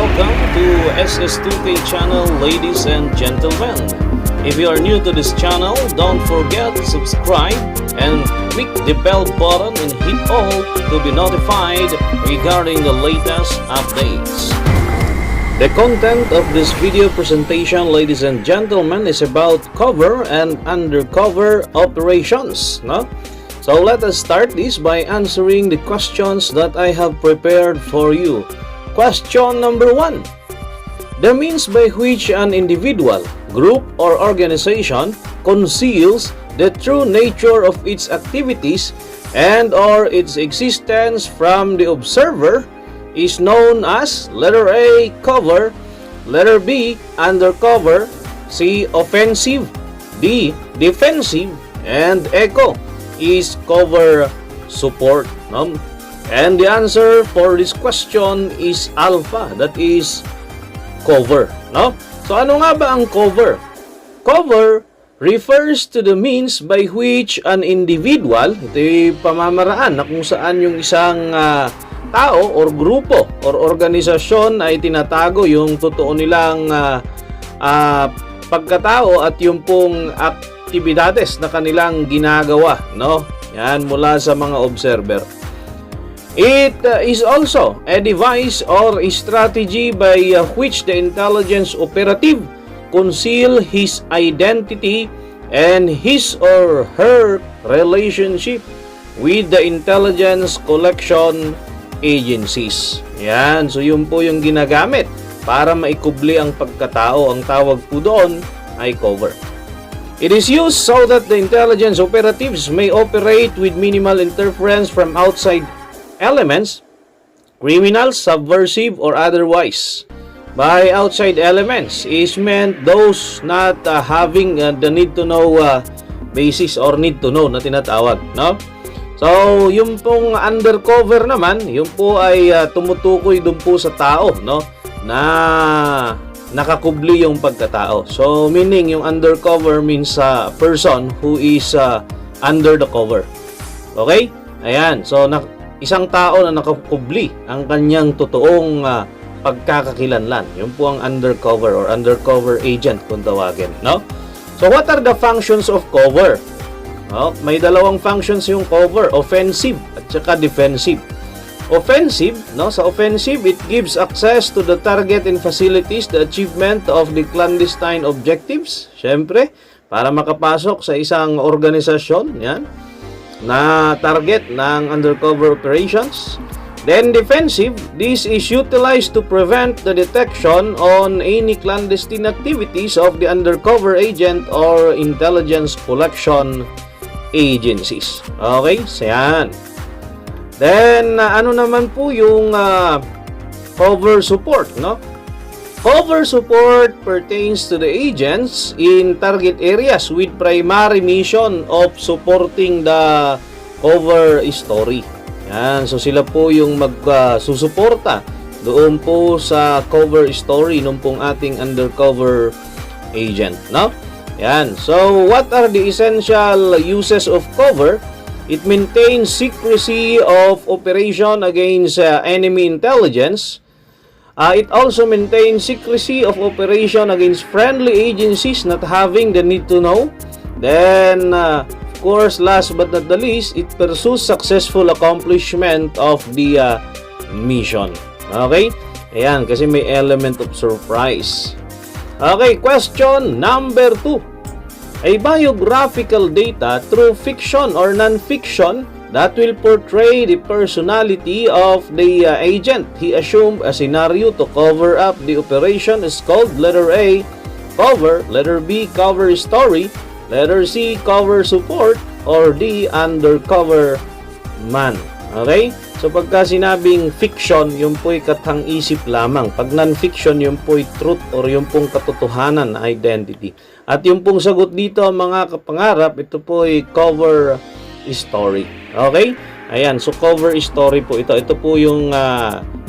welcome to SAMMY channel, ladies and gentlemen. If you are new to this channel, don't forget to subscribe and click the bell button and hit all to be notified regarding the latest updates. The content of this video presentation, ladies and gentlemen, is about cover and undercover operations, no? So let us start this by answering the questions that I have prepared for you. Question number 1. The means by which an individual, group, or organization conceals the true nature of its activities and or its existence from the observer is known as letter A, cover, letter B, undercover, C, offensive, D, defensive, and echo is cover support. No? And the answer for this question is alpha, that is cover. No? So ano nga ba ang cover? Cover refers to the means by which an individual, ito yung pamamaraan na kung saan yung isang tao or grupo or organisasyon ay tinatago yung totoo nilang pagkatao at yung pong aktibidades na kanilang ginagawa, no? Yan, mula sa mga observer. It is also a device or a strategy by which the intelligence operative conceal his identity and his or her relationship with the intelligence collection agencies. Yan, so yun po yung ginagamit para maikubli ang pagkatao. Ang tawag po doon ay cover. It is used so that the intelligence operatives may operate with minimal interference from outside elements, criminals, subversive, or otherwise. By outside elements is meant those not having the need to know basis or need to know na tinatawag, no? So, yung pong undercover naman, yung po ay tumutukoy dun po sa tao, no? Na nakakubli yung pagkatao. So, meaning yung undercover means a person who is under the cover. Okay? Ayan. So, isang tao na nakakubli ang kanyang totoong pagkakakilanlan. Yun po ang undercover or undercover agent kung tawagin, no? So, what are the functions of cover? No? May dalawang functions yung cover, offensive at saka defensive. Offensive, no? Sa offensive, it gives access to the target and facilities the achievement of the clandestine objectives. Siyempre, para makapasok sa isang organisasyon, yan, na target ng undercover operations. Then defensive, this is utilized to prevent the detection on any clandestine activities of the undercover agent or intelligence collection agencies. Okay, so yan. Then, ano naman po yung cover support, no? Cover support pertains to the agents in target areas with primary mission of supporting the cover story. Yan, so sila po yung magsusuporta doon po sa cover story nung pong ating undercover agent, no? Yan, so what are the essential uses of cover? It maintains secrecy of operation against enemy intelligence. It also maintains secrecy of operation against friendly agencies not having the need to know. Then, of course, last but not the least, it pursues successful accomplishment of the mission. Okay? Ayan, kasi may element of surprise. Okay, question number 2. A biographical data through fiction or non-fiction that will portray the personality of the agent he assumed a scenario to cover up the operation is called letter A, cover, letter B, cover story, letter C, cover support, or D, undercover man. Okay? So pagka sinabing fiction, yung po'y katang-isip lamang. Pag non-fiction, yung po'y truth or yung pong katotohanan na identity. At yung pong sagot dito, mga kapangarap, ito po'y cover story. Okay? Ayan, so cover story po ito. Ito po yung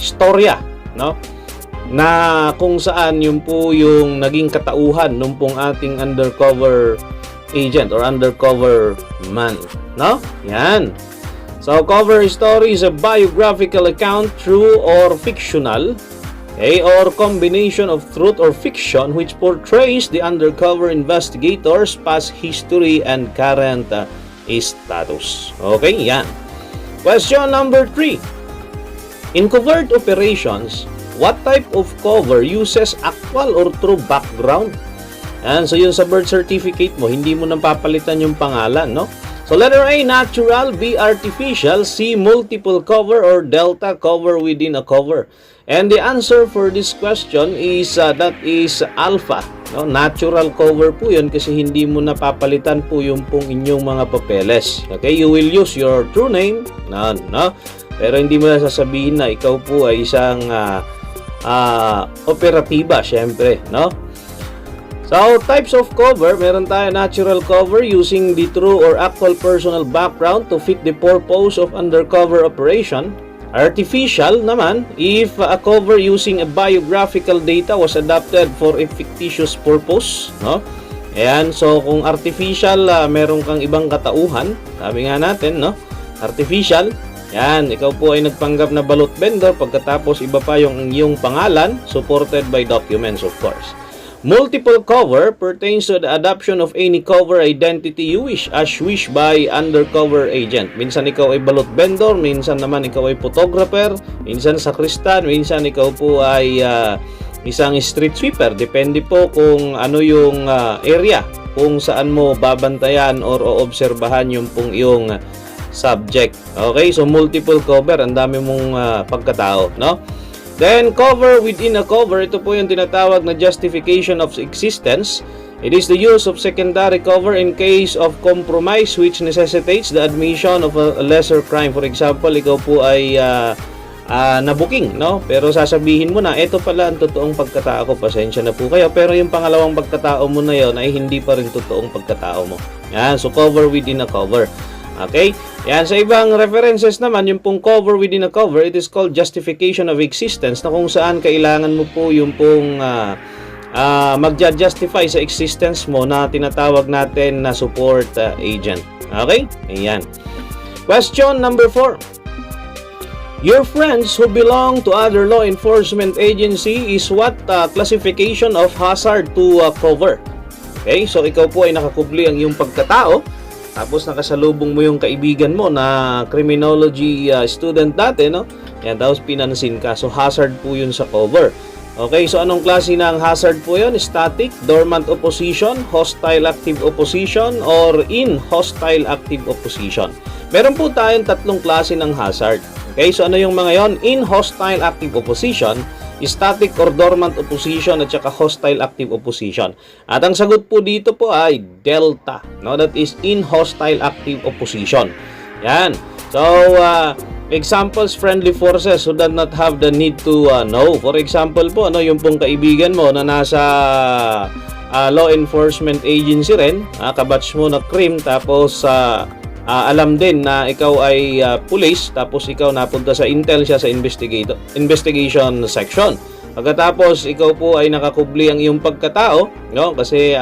storya, no? Na kung saan yung po yung naging katauhan nung pong ating undercover agent or undercover man, no? Yan. So, cover story is a biographical account, true or fictional, Okay, or combination of truth or fiction which portrays the undercover investigator's past history and current status. Okay, yan. Question number 3. In covert operations, what type of cover uses actual or true background? Yan, so yun sa birth certificate mo, hindi mo nang papalitan yung pangalan, no? So letter A, natural, B, artificial, C, multiple cover, or delta, cover within a cover. And the answer for this question is that is alpha. No? Natural cover po yun kasi hindi mo napapalitan po yung pong inyong mga papeles. Okay, you will use your true name, no? Pero hindi mo na sasabihin na ikaw po ay isang operatiba, syempre, no? So, types of cover, meron tayo natural cover using the true or actual personal background to fit the purpose of undercover operation. Artificial naman, if a cover using a biographical data was adapted for a fictitious purpose, no? Ayan, so kung artificial, meron kang ibang katauhan, sabi nga natin, no? Artificial, yan, ikaw po ay nagpanggap na ballot vendor, pagkatapos iba pa yung iyong pangalan, supported by documents, of course. Multiple cover pertains to the adoption of any cover identity you wish as wished by undercover agent. Minsan ikaw ay balot vendor, minsan naman ikaw ay photographer, minsan sakristan, minsan ikaw po ay isang street sweeper. Depende po kung ano yung area kung saan mo babantayan or oobserbahan yung pong iyong subject. Okay, so multiple cover, ang dami mong pagkatao, no? Then, cover within a cover, ito po yung tinatawag na justification of existence. It is the use of secondary cover in case of compromise which necessitates the admission of a lesser crime. For example, ikaw po ay nabuking, no? Pero sasabihin mo na, ito pala ang totoong pagkatao ko, pasensya na po kayo. Pero yung pangalawang pagkatao mo na yon ay hindi pa rin totoong pagkatao mo. Yan, so cover within a cover. Okay? Yan, sa ibang references naman, yung pong cover within a cover, it is called justification of existence, na kung saan kailangan mo po yung pong magja-justify sa existence mo na tinatawag natin na support agent. Okay? Ayan. Question number 4. Your friends who belong to other law enforcement agency is what classification of hazard to cover? Okay? So, ikaw po ay nakakubli ang iyong pagkatao. Tapos nakasalubong mo yung kaibigan mo na criminology student dati, no? Yan, tapos pinansin ka. So, hazard po yun sa cover. Okay, so anong klase ng hazard po yun? Static, dormant opposition, hostile active opposition, or in hostile active opposition. Meron po tayong tatlong klase ng hazard. Okay, so ano yung mga yon? In hostile active opposition, static or dormant opposition, at saka hostile active opposition. At ang sagot po dito po ay delta, no? That is in hostile active opposition. Yan. So, examples, friendly forces who do not have the need to know. For example po, ano, yung pong kaibigan mo na nasa law enforcement agency rin, kabatch mo na crime, tapos alam din na ikaw ay police, tapos ikaw napunta sa intel, siya sa investigation section. Pagkatapos ikaw po ay nakakubli ang iyong pagkatao, no? Kasi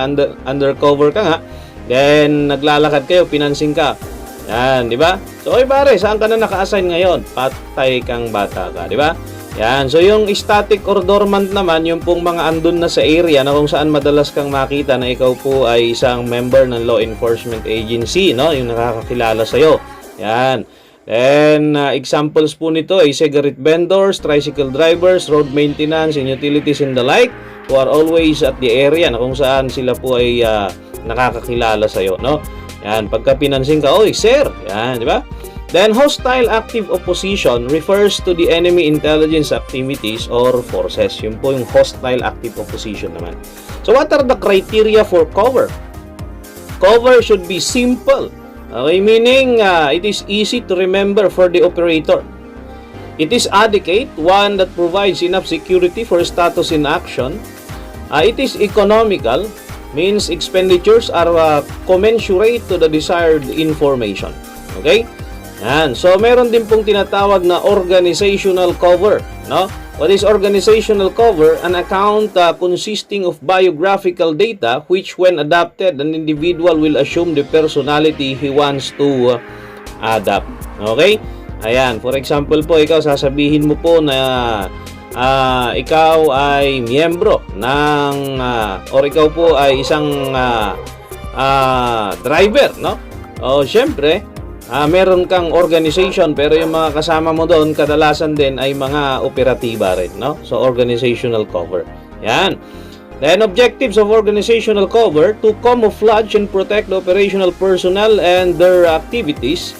undercover ka nga. Then naglalakad kayo, pinansin ka. Yan, di ba? So, oy pare, saan ka na naka-assign ngayon? Patay kang bata ka, di ba? Yan. So, yung static or dormant naman, yung pong mga andun na sa area na kung saan madalas kang makita na ikaw po ay isang member ng law enforcement agency, no? Yung nakakakilala sa'yo. Yan. Then, examples po nito ay cigarette vendors, tricycle drivers, road maintenance, and utilities and the like, who are always at the area na kung saan sila po ay nakakakilala sa'yo, no? Yan. Pagka pinansin ka, oy, sir! Yan, di ba? Then, hostile active opposition refers to the enemy intelligence activities or forces. Yun po yung hostile active opposition naman. So, what are the criteria for cover? Cover should be simple. Okay, meaning it is easy to remember for the operator. It is adequate, one that provides enough security for status in action. It is economical, means expenditures are commensurate to the desired information. Okay? Yan. So, meron din pong tinatawag na organizational cover, no? What is organizational cover? An account consisting of biographical data which when adapted, an individual will assume the personality he wants to adapt. Okay? Ayan. For example po, ikaw sasabihin mo po na ikaw ay miyembro ng or ikaw po ay isang driver, no? O syempre, meron kang organization pero yung mga kasama mo doon kadalasan din ay mga operatiba rin, no? So organizational cover. Yan. Then objectives of organizational cover: to camouflage and protect the operational personnel and their activities.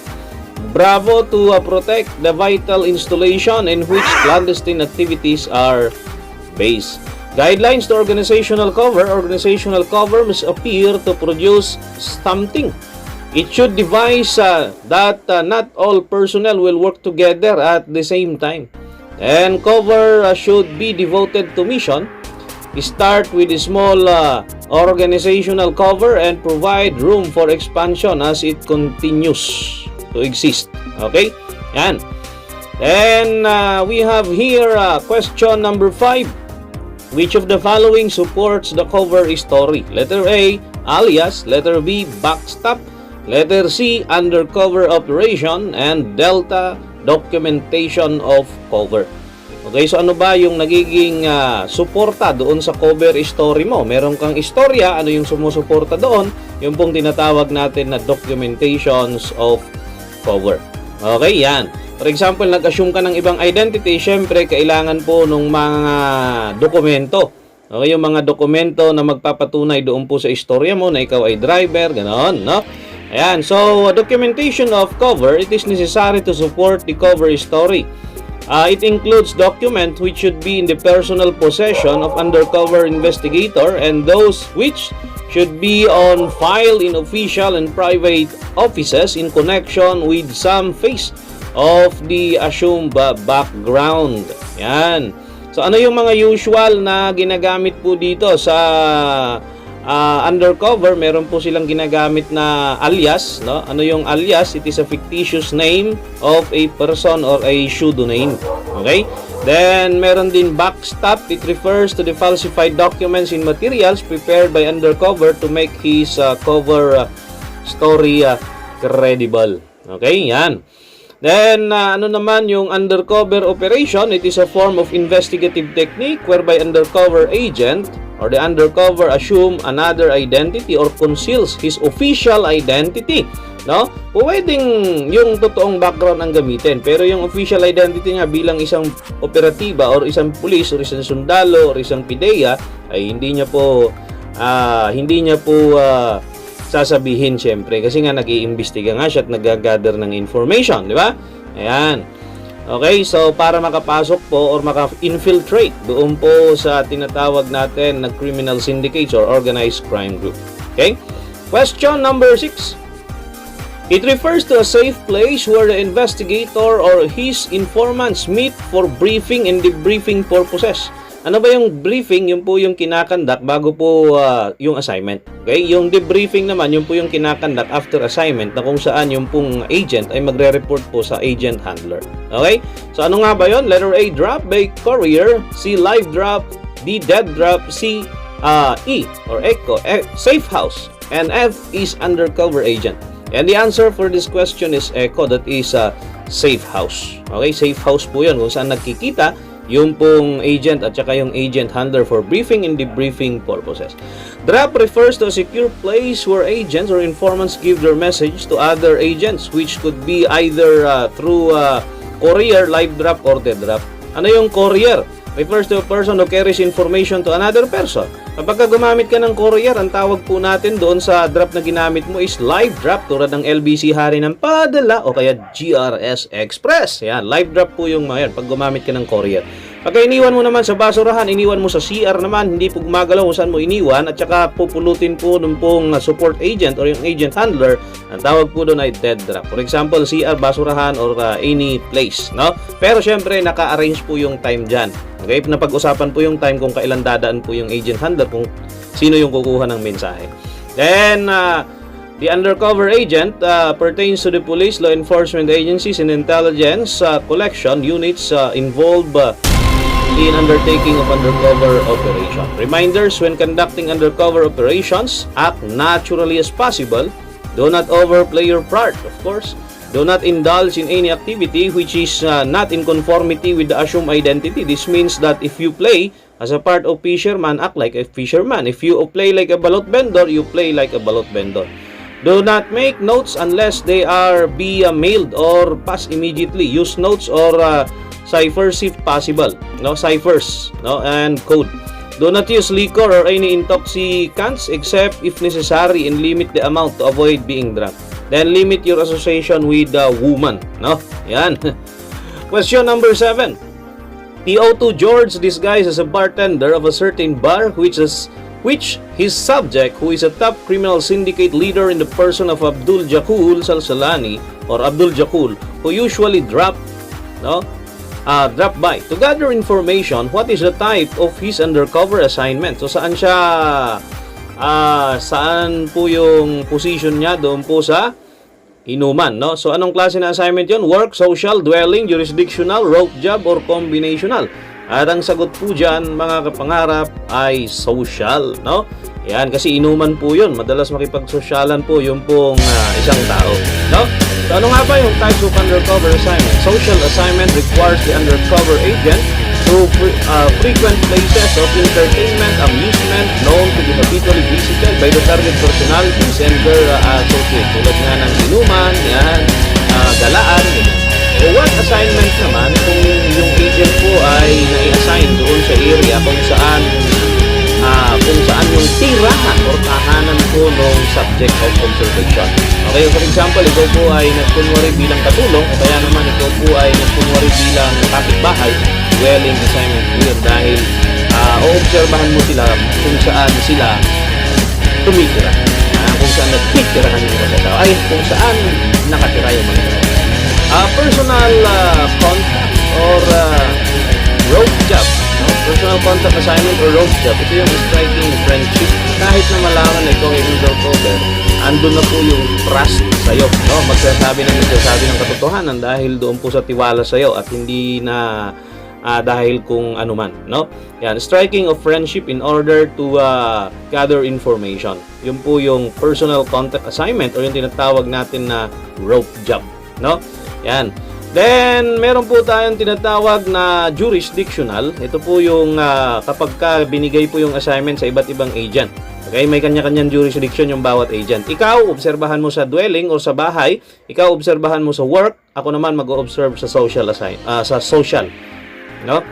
Bravo, to protect the vital installation in which clandestine activities are based. Guidelines to organizational cover: organizational cover must appear to produce something. It should devise that not all personnel will work together at the same time. And cover should be devoted to mission. Start with a small organizational cover and provide room for expansion as it continues to exist. Okay? Yan. Then we have here question number 5. Which of the following supports the cover story? Letter A, alias. Letter B, backstop. Letter C, undercover operation. And Delta, documentation of cover. Okay, so ano ba yung nagiging suporta doon sa cover story mo? Meron kang istorya, ano yung sumusuporta doon? Yung pong tinatawag natin na documentations of cover. Okay, yan. For example, nag-assume ka ng ibang identity, syempre, kailangan po ng mga dokumento. Okay, yung mga dokumento na magpapatunay doon po sa istorya mo na ikaw ay driver, ganoon, no? Ayan, so documentation of cover, it is necessary to support the cover story. It includes documents which should be in the personal possession of undercover investigator and those which should be on file in official and private offices in connection with some phase of the assumed background. Yan. So ano yung mga usual na ginagamit po dito sa undercover? Meron po silang ginagamit na alias, no? Ano yung alias? It is a fictitious name of a person or a pseudonym. Okay? Then meron din backstop. It refers to the falsified documents and materials prepared by undercover to make his cover story credible. Okay? Yan. Then, ano naman yung undercover operation? It is a form of investigative technique whereby undercover agent or the undercover assume another identity or conceals his official identity. No? Pwedeng yung totoong background ang gamitin, pero yung official identity niya bilang isang operatiba or isang pulis or isang sundalo or isang pideya ay hindi niya po sasabihin syempre kasi nga nag-iimbestiga nga siya at nag-gather ng information, di ba? Ayan. Okay, so para makapasok po or maka-infiltrate doon po sa tinatawag natin na criminal syndicates or organized crime group. Okay? Question number 6. It refers to a safe place where the investigator or his informants meet for briefing and debriefing purposes. Ano ba yung briefing? Yun po yung kinakandak bago po yung assignment. Okay? Yung debriefing naman, yun po yung kinakandak after assignment na kung saan yung pong agent ay magre-report po sa agent handler. Okay? So ano nga ba yun? Letter A, drop by courier. C, live drop. D, dead drop. C, E or echo, safe house. And F is undercover agent. And the answer for this question is echo, that is safe house. Okay? Safe house po yun kung saan nagkikita yung pong agent at saka yung agent handler for briefing and debriefing purposes. Drop refers to a secure place where agents or informants give their message to other agents, which could be either through courier, live drop, or dead drop. Ano yung courier? Refers to a person who carries information to another person. Kapag gumamit ka ng courier, ang tawag po natin doon sa drop na ginamit mo is live drop, tulad ng LBC Hari ng Padala o kaya GRS Express. Yan, live drop po yung mga yan pag gumamit ka ng courier. Pagka iniwan mo naman sa basurahan, iniwan mo sa CR naman, hindi po gumagalaw kung saan mo iniwan at saka pupulutin po ng pong support agent or yung agent handler, ang tawag po doon ay dead drop. For example, CR, basurahan, or any place, no? Pero syempre, naka-arrange po yung time dyan. Okay? Napag-usapan po yung time kung kailan dadaan po yung agent handler, kung sino yung kukuha ng mensahe. Then, the undercover agent pertains to the police, law enforcement agencies, and intelligence collection units involved in undertaking of undercover operation. Reminders: when conducting undercover operations, act naturally as possible. Do not overplay your part, of course. Do not indulge in any activity which is not in conformity with the assumed identity. This means that if you play as a part of fisherman, act like a fisherman. If you play like a balot vendor, you play like a balot vendor. Do not make notes unless they are mailed or passed immediately. Use notes or ciphers if possible. No ciphers, no, and code. Do not use liquor or any intoxicants except if necessary, and limit the amount to avoid being drunk. Then limit your association with a woman. No? Yan. Question number 7. TO2 George disguised as a bartender of a certain bar which his subject, who is a top criminal syndicate leader in the person of Abdul Jakul Salsalani or Abdul Jakul, who usually drop by to gather information. What is the type of his undercover assignment? So saan siya saan po yung position niya doon po sa inuman, no? So anong klase na assignment 'yon? Work, social, dwelling, jurisdictional, rope job, or combinational? At ang sagot po diyan, mga kapangarap, ay social, no? Yan, kasi inuman po 'yon. Madalas makipagsosyalan po yung pong isang tao, no? So ano nga ba yung types of undercover assignment? Social assignment requires the undercover agent to frequent places of entertainment, amusement known to be habitually visited by the target personalities and their associates. Tulad nga ng inuman, yan, galaan, ganyan. So what assignment naman kung yung agent po ay nai-assign doon sa area kung saan yung tirahan or tahanan po ng subject of observation. Okay, for example, ikaw po ay nagkunwari bilang katulong o kaya naman ikaw po ay nagkunwari bilang kapitbahay. Dwelling assignment po yun dahil oobserbahan mo sila kung saan sila tumitira, kung saan nagtitirahan yung mga tao, ay kung saan nakatira yung mga tao. Personal contact or road job, no? Personal contact assignment or road job, ito yung striking friendship. Kahit na malaman na ikaw ay undercover, andun na po yung trust sa'yo, no? Magsasabi ng katotohanan dahil doon po sa tiwala sa'yo at hindi na dahil kung ano man, no? Yan, striking of friendship in order to gather information. Yun po yung personal contact assignment or yung tinatawag natin na rope job, no? Yan. Then, meron po tayong tinatawag na jurisdictional. Ito po yung kapag binigay po yung assignment sa iba't ibang agent. Okay, may kanya-kanyang jurisdiction yung bawat agent. Ikaw, obserbahan mo sa dwelling or sa bahay. Ikaw, obserbahan mo sa work. Ako naman mag-o-observe sa social sa social. No?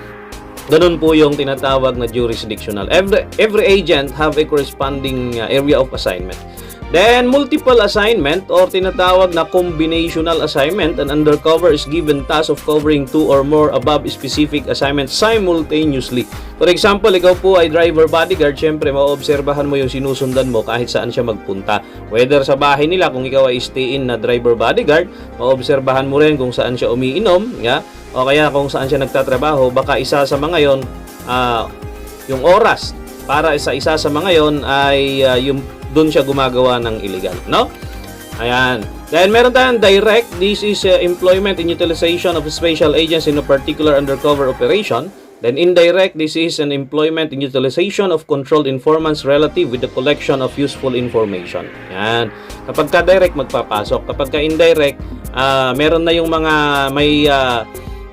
Ganun po yung tinatawag na jurisdictional. Every agent have a corresponding area of assignment. Then, multiple assignment or tinatawag na combinational assignment. An undercover is given task of covering 2 or more above specific assignments simultaneously. For example, ikaw po ay driver bodyguard, syempre maobserbahan mo yung sinusundan mo kahit saan siya magpunta. Whether sa bahay nila, kung ikaw ay stay-in na driver bodyguard, maobserbahan mo rin kung saan siya umiinom, o kaya kung saan siya nagtatrabaho. Baka isa sa mga yon, yung oras para sa isa sa mga yon ay yung doon siya gumagawa ng illegal, no? Ayan. Then meron tayong direct. This is employment and utilization of special agents in a particular undercover operation. Then indirect, this is an employment and utilization of controlled informants relative with the collection of useful information. Yan. Kapag ka direct, magpapasok. Kapag ka indirect, meron na yung mga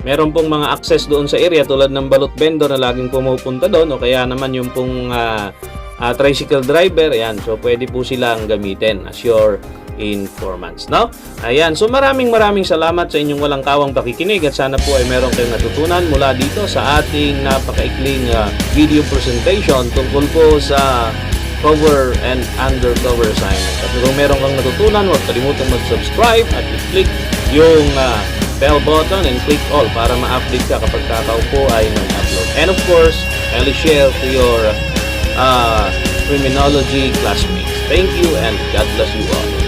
meron pong mga access doon sa area tulad ng balot vendor na laging pumupunta doon o kaya naman yung pong tricycle driver, ayan. So, pwede po silang gamitin as your informants, no? Ayan. So, maraming salamat sa inyong walang kawang pakikinig at sana po ay meron kayong natutunan mula dito sa ating napakaikling video presentation tungkol po sa cover and undercover assignment. At kung meron kang natutunan, huwag kalimutang mag-subscribe at i-click yung bell button and click all para ma-update ka kapag kakao po ay nag-upload. And of course, kindly share to your criminology classmates. Thank you and God bless you all.